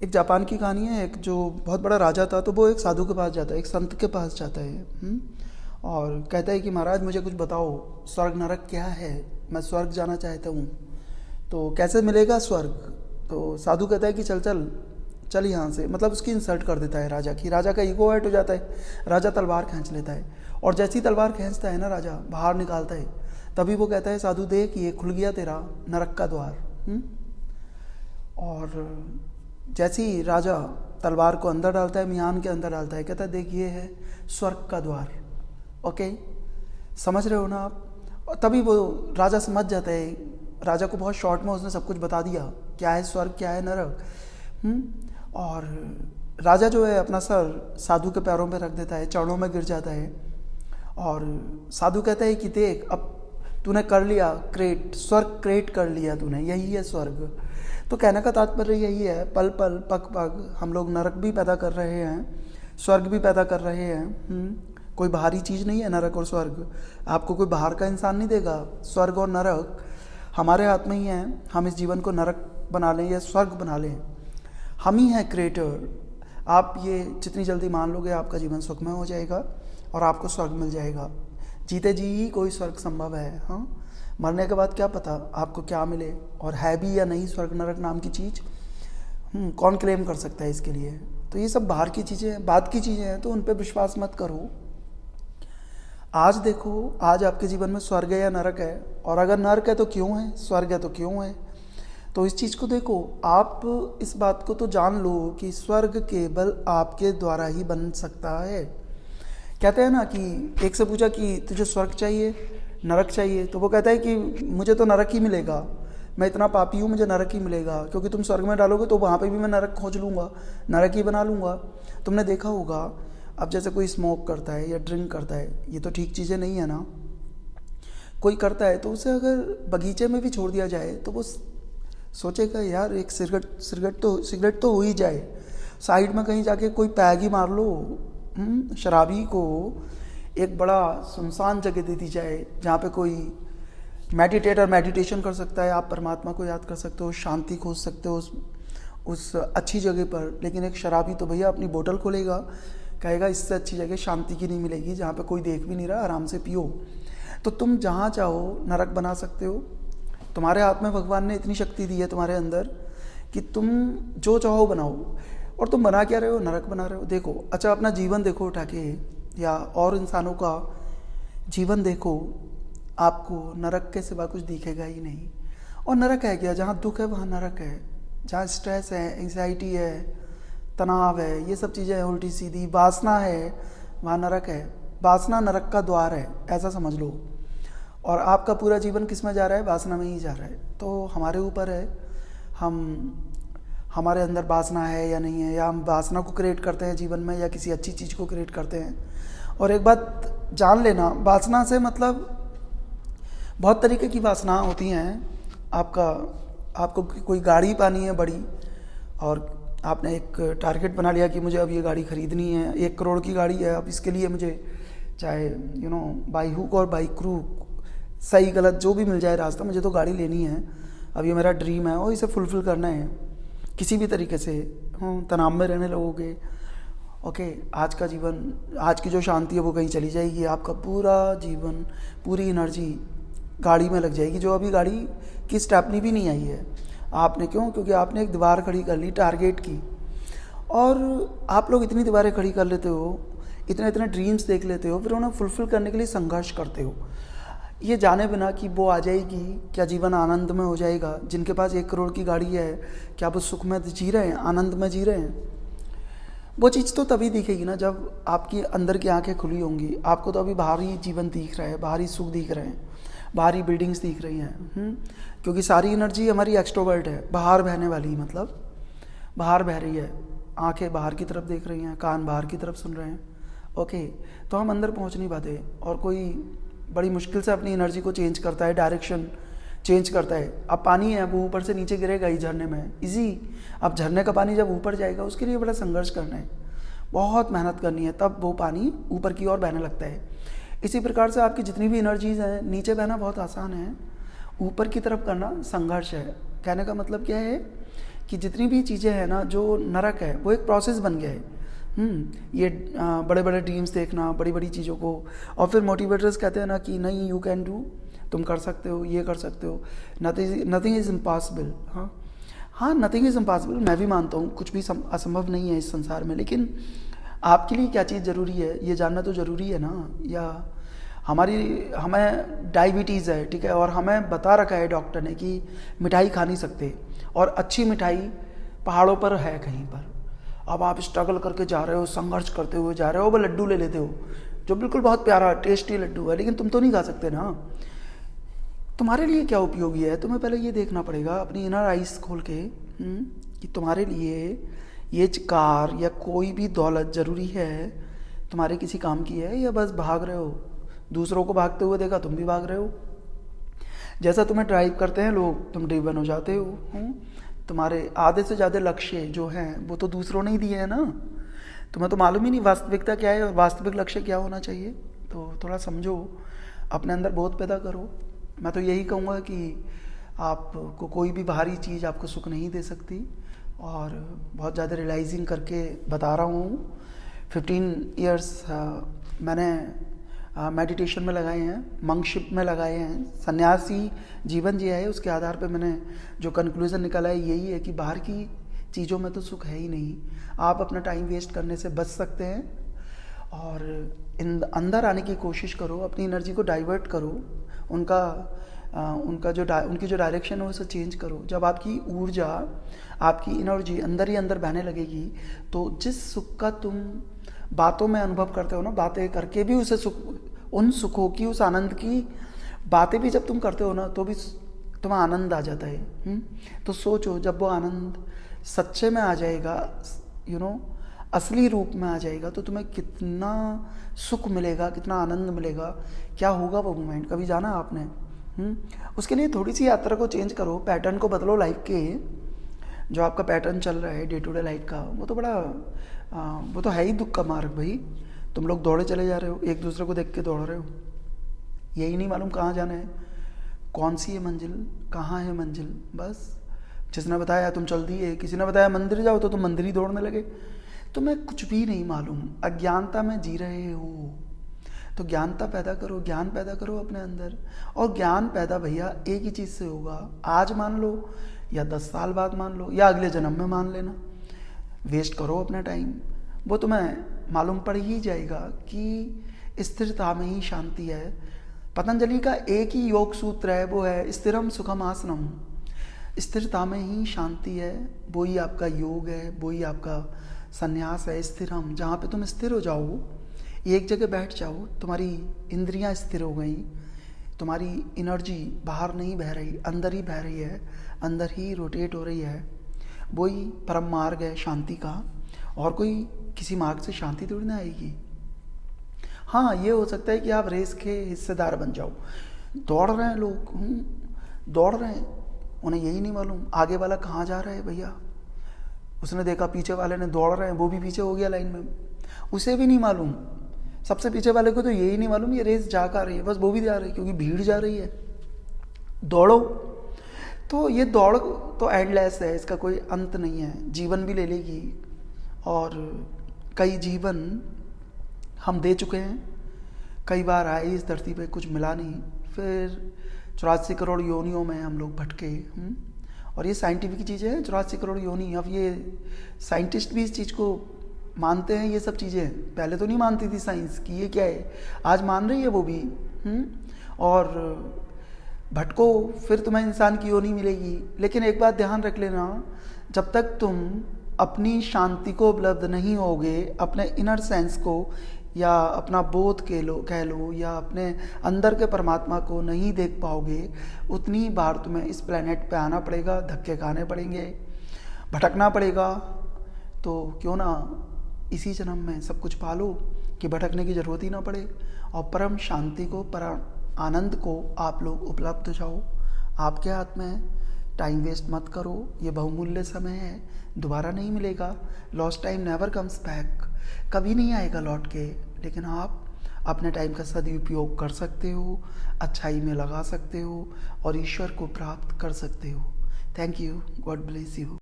एक जापान की कहानी है। एक जो बहुत बड़ा राजा था, तो वो एक साधु के पास जाता है, एक संत के पास जाता है। और कहता है कि महाराज मुझे कुछ बताओ, स्वर्ग नरक क्या है, मैं स्वर्ग जाना चाहता हूँ, तो कैसे मिलेगा स्वर्ग। तो साधु कहता है कि चल चल चल यहाँ से, मतलब उसकी इंसल्ट कर देता है राजा की। राजा का ईगो हर्ट हो जाता है, राजा तलवार खींच लेता है। और जैसी ही तलवार खींचता है ना, राजा बाहर निकालता है, तभी वो कहता है साधु देख ये खुल गया तेरा नरक का द्वार। और जैसे ही राजा तलवार को अंदर डालता है, मियान के अंदर डालता है, कहता है देख ये है स्वर्ग का द्वार। ओके, समझ रहे हो ना आप। और तभी वो राजा समझ जाता है, राजा को बहुत शॉर्ट में उसने सब कुछ बता दिया, क्या है स्वर्ग क्या है नरक। और राजा जो है अपना सर साधु के पैरों में रख देता है, चरणों में गिर जाता है। और साधु कहता है कि देख अब तूने कर लिया, क्रिएट स्वर्ग क्रिएट कर लिया तूने, यही है स्वर्ग। तो कहने का तात्पर्य यही है, पल पल पग पग हम लोग नरक भी पैदा कर रहे हैं, स्वर्ग भी पैदा कर रहे हैं। कोई बाहरी चीज़ नहीं है नरक और स्वर्ग, आपको कोई बाहर का इंसान नहीं देगा। स्वर्ग और नरक हमारे हाथ में ही है, हम इस जीवन को नरक बना लें या स्वर्ग बना लें, हम ही हैं क्रिएटर। आप ये जितनी जल्दी मान लोगे आपका जीवन सुखमय हो जाएगा और आपको स्वर्ग मिल जाएगा। जीते जी ही कोई स्वर्ग संभव है। हाँ, मरने के बाद क्या पता आपको क्या मिले, और है भी या नहीं स्वर्ग नरक नाम की चीज़, कौन क्लेम कर सकता है इसके लिए। तो ये सब बाहर की चीज़ें हैं, बाद की चीज़ें हैं, तो उन पर विश्वास मत करो। आज देखो, आज आपके जीवन में स्वर्ग है या नरक है, और अगर नरक है तो क्यों है, स्वर्ग है तो क्यों है। तो इस चीज़ को देखो, आप इस बात को तो जान लो कि स्वर्ग केवल आपके द्वारा ही बन सकता है। कहते हैं ना कि एक से पूछा कि तुझे स्वर्ग चाहिए नरक चाहिए, तो वो कहता है कि मुझे तो नरक ही मिलेगा, मैं इतना पापी हूँ मुझे नरक ही मिलेगा, क्योंकि तुम स्वर्ग में डालोगे तो वहाँ पे भी मैं नरक खोज लूँगा, नरक ही बना लूँगा। तुमने देखा होगा, अब जैसे कोई स्मोक करता है या ड्रिंक करता है, ये तो ठीक चीज़ें नहीं है ना। कोई करता है तो उसे अगर बगीचे में भी छोड़ दिया जाए तो वो सोचेगा यार एक सिगरेट तो हो ही जाए, साइड में कहीं जाके कोई पैग ही मार लो। शराबी को एक बड़ा सुनसान जगह दे दी जाए जहाँ पे कोई मेडिटेशन कर सकता है, आप परमात्मा को याद कर सकते हो, शांति खोज सकते हो उस अच्छी जगह पर। लेकिन एक शराबी तो भैया अपनी बोतल खोलेगा, कहेगा इससे अच्छी जगह शांति की नहीं मिलेगी, जहाँ पे कोई देख भी नहीं रहा, आराम से पियो। तो तुम जहाँ चाहो नरक बना सकते हो। तुम्हारे हाथ में भगवान ने इतनी शक्ति दी है तुम्हारे अंदर कि तुम जो चाहो बनाओ। और तुम बना क्या रहे हो, नरक बना रहे हो। देखो, अच्छा अपना जीवन देखो उठा के, या और इंसानों का जीवन देखो, आपको नरक के सिवा कुछ दिखेगा ही नहीं। और नरक है क्या, जहाँ दुख है वहाँ नरक है, जहाँ स्ट्रेस है, एंग्जाइटी है, तनाव है, ये सब चीज़ें उल्टी सीधी वासना है, वहाँ नरक है। वासना नरक का द्वार है, ऐसा समझ लो। और आपका पूरा जीवन किस में जा रहा है, वासना में ही जा रहा है। तो हमारे ऊपर है, हम हमारे अंदर वासना है या नहीं है, या हम वासना को क्रिएट करते हैं जीवन में या किसी अच्छी चीज़ को क्रिएट करते हैं। और एक बात जान लेना, वासना से मतलब बहुत तरीके की वासना होती हैं। आपको कोई गाड़ी पानी है बड़ी, और आपने एक टारगेट बना लिया कि मुझे अब ये गाड़ी खरीदनी है, 1 करोड़ की गाड़ी है, अब इसके लिए मुझे चाहे बाई हुक और बाई क्रूक, सही गलत जो भी मिल जाए रास्ता, मुझे तो गाड़ी लेनी है, अब ये मेरा ड्रीम है और इसे फुलफिल करना है किसी भी तरीके से। तनाव में रहने लगोगे, ओके, आज का जीवन, आज की जो शांति है वो कहीं चली जाएगी, आपका पूरा जीवन, पूरी एनर्जी गाड़ी में लग जाएगी, जो अभी गाड़ी की स्टेपनी भी नहीं आई है। आपने क्यों, क्योंकि आपने एक दीवार खड़ी कर ली टारगेट की। और आप लोग इतनी दीवारें खड़ी कर लेते हो, इतने इतने ड्रीम्स देख लेते हो, फिर उन्हें फुलफिल करने के लिए संघर्ष करते हो, ये जाने बिना कि वो आ जाएगी, क्या जीवन आनंद में हो जाएगा। जिनके पास 1 करोड़ की गाड़ी है, क्या वो सुख में जी रहे हैं, आनंद में जी रहे हैं। वो चीज़ तो तभी दिखेगी ना जब आपकी अंदर की आंखें खुली होंगी। आपको तो अभी बाहरी जीवन दिख रहा है, बाहरी सुख दिख रहे हैं, बाहरी बिल्डिंग्स दिख रही हैं, क्योंकि सारी एनर्जी हमारी एक्सट्रोवर्ट है, बाहर बहने वाली, मतलब बाहर बह रही है। आंखें बाहर की तरफ देख रही हैं, कान बाहर की तरफ सुन रहे हैं, ओके। तो हम अंदर पहुंच नहीं पाते, और कोई बड़ी मुश्किल से अपनी एनर्जी को चेंज करता है, डायरेक्शन चेंज करता है। अब पानी है, वो ऊपर से नीचे गिरेगा ही झरने में, इजी। अब झरने का पानी जब ऊपर जाएगा, उसके लिए बड़ा संघर्ष करना है, बहुत मेहनत करनी है, तब वो पानी ऊपर की ओर बहने लगता है। इसी प्रकार से आपकी जितनी भी एनर्जीज हैं, नीचे बहना बहुत आसान है, ऊपर की तरफ करना संघर्ष है। कहने का मतलब क्या है कि जितनी भी चीज़ें हैं ना, जो नरक है वो एक प्रोसेस बन गया है। ये बड़े बड़े ड्रीम्स देखना, बड़ी बड़ी चीज़ों को, और फिर मोटिवेटर्स कहते हैं ना कि नहीं, यू कैन डू, तुम कर सकते हो, ये कर सकते हो, नथिंग इज़ इम्पॉसिबल। हाँ हाँ, नथिंग इज़ इम्पॉसिबल, मैं भी मानता हूँ, कुछ भी असंभव नहीं है इस संसार में। लेकिन आपके लिए क्या चीज़ ज़रूरी है ये जानना तो ज़रूरी है ना। या हमें डायबिटीज़ है, ठीक है, और हमें बता रखा है डॉक्टर ने कि मिठाई खा नहीं सकते, और अच्छी मिठाई पहाड़ों पर है कहीं पर। अब आप स्ट्रगल करके जा रहे हो, संघर्ष करते हुए जा रहे हो, वो लड्डू ले लेते हो जो बिल्कुल बहुत प्यारा टेस्टी लड्डू है, लेकिन तुम तो नहीं खा सकते ना। तुम्हारे लिए क्या उपयोगी है, तुम्हें पहले ये देखना पड़ेगा अपनी इनर आइज खोल के, कि तुम्हारे लिए ये कार या कोई भी दौलत ज़रूरी है, तुम्हारे किसी काम की है, या बस भाग रहे हो। दूसरों को भागते हुए देखा, तुम भी भाग रहे हो। जैसा तुम्हें ड्राइव करते हैं लोग, तुम ड्रिवन हो जाते हो। तुम्हारे आधे से ज़्यादा लक्ष्य जो हैं वो तो दूसरों ने ही दिए हैं ना। तुम्हें तो मालूम ही नहीं वास्तविकता क्या है और वास्तविक लक्ष्य क्या होना चाहिए। तो थोड़ा समझो, अपने अंदर बोध पैदा करो। मैं तो यही कहूँगा कि आपको कोई भी बाहरी चीज़ आपको सुख नहीं दे सकती, और बहुत ज़्यादा रियलाइजिंग करके बता रहा हूँ। 15 ईयर्स मैंने मेडिटेशन में लगाए हैं, मंकशिप में लगाए हैं, सन्यासी जीवन जिया है। उसके आधार पे मैंने जो कंक्लूज़न निकाला है यही है कि बाहर की चीज़ों में तो सुख है ही नहीं। आप अपना टाइम वेस्ट करने से बच सकते हैं, और अंदर आने की कोशिश करो, अपनी एनर्जी को डाइवर्ट करो, उनकी जो डायरेक्शन है उसे चेंज करो। जब आपकी ऊर्जा, आपकी एनर्जी अंदर ही अंदर बहने लगेगी, तो जिस सुख का तुम बातों में अनुभव करते हो ना, बातें करके भी उसे सुख, उन सुखों की, उस आनंद की बातें भी जब तुम करते हो ना, तो भी तुम्हें आनंद आ जाता है। तो सोचो, जब वो आनंद सच्चे में आ जाएगा, असली रूप में आ जाएगा, तो तुम्हें कितना सुख मिलेगा, कितना आनंद मिलेगा, क्या होगा वो मोमेंट। कभी जाना आपने? उसके लिए थोड़ी सी यात्रा को चेंज करो, पैटर्न को बदलो लाइफ के। जो आपका पैटर्न चल रहा है डे टू डे लाइफ का, वो तो है ही दुख का मार्ग भाई। तुम लोग दौड़े चले जा रहे हो, एक दूसरे को देख के दौड़ रहे हो, यही नहीं मालूम कहाँ जाना है, कौन सी है मंजिल, कहाँ है मंजिल। बस जिसने बताया तुम चल दिए, किसी ने बताया मंदिर जाओ तो तुम मंदिर ही दौड़ने लगे। तुम्हें कुछ भी नहीं मालूम, अज्ञानता में जी रहे हो। तो ज्ञानता पैदा करो, ज्ञान पैदा करो अपने अंदर। और ज्ञान पैदा भैया एक ही चीज़ से होगा, आज मान लो या 10 साल बाद मान लो या अगले जन्म में मान लेना। वेस्ट करो अपना टाइम, वो तुम्हें मालूम पड़ ही जाएगा कि स्थिरता में ही शांति है। पतंजलि का एक ही योग सूत्र है, वो है स्थिरम सुखम आसनम। स्थिरता में ही शांति है, वो ही आपका योग है, वो ही आपका संन्यास है। स्थिरम, जहाँ पे तुम स्थिर हो जाओ, एक जगह बैठ जाओ, तुम्हारी इंद्रियां स्थिर हो गई, तुम्हारी एनर्जी बाहर नहीं बह रही, अंदर ही बह रही है, अंदर ही रोटेट हो रही है। वही परम मार्ग है शांति का, और कोई किसी मार्ग से शांति थोड़ी ना आएगी। हाँ, ये हो सकता है कि आप रेस के हिस्सेदार बन जाओ। दौड़ रहे हैं लोग, दौड़ रहे हैं, उन्हें यही नहीं मालूम आगे वाला कहाँ जा रहा है भैया। उसने देखा पीछे वाले ने दौड़ रहे हैं, वो भी पीछे हो गया लाइन में, उसे भी नहीं मालूम। सबसे पीछे वाले को तो यही नहीं मालूम ये रेस जा कर रही है, बस वो भी जा रही है क्योंकि भीड़ जा रही है। दौड़ो। तो ये दौड़ तो एंडलेस है, इसका कोई अंत नहीं है। जीवन भी ले लेगी, और कई जीवन हम दे चुके हैं। कई बार आए इस धरती पे, कुछ मिला नहीं, फिर 84 करोड़ योनियों में हम लोग भटके। और ये साइंटिफिक चीज़ें हैं, 84 करोड़ योनि। अब ये साइंटिस्ट भी इस चीज़ को मानते हैं, ये सब चीज़ें पहले तो नहीं मानती थी साइंस की ये क्या है, आज मान रही है वो भी। और भटको, फिर तुम्हें इंसान की योनि मिलेगी। लेकिन एक बात ध्यान रख लेना, जब तक तुम अपनी शांति को उपलब्ध नहीं होगे, अपने इनर सेंस को या अपना बोध कह लो या अपने अंदर के परमात्मा को नहीं देख पाओगे, उतनी बार तुम्हें इस प्लेनेट पे आना पड़ेगा, धक्के खाने पड़ेंगे, भटकना पड़ेगा। तो क्यों ना इसी जन्म में सब कुछ पालो कि भटकने की जरूरत ही ना पड़े, और परम शांति को, परम आनंद को आप लोग उपलब्ध हो जाओ। आपके हाथ में है, टाइम वेस्ट मत करो, ये बहुमूल्य समय है, दोबारा नहीं मिलेगा। Lost time never comes back, कभी नहीं आएगा लौट के। लेकिन आप अपने टाइम का सदुपयोग कर सकते हो, अच्छाई में लगा सकते हो, और ईश्वर को प्राप्त कर सकते हो। Thank you, God bless you.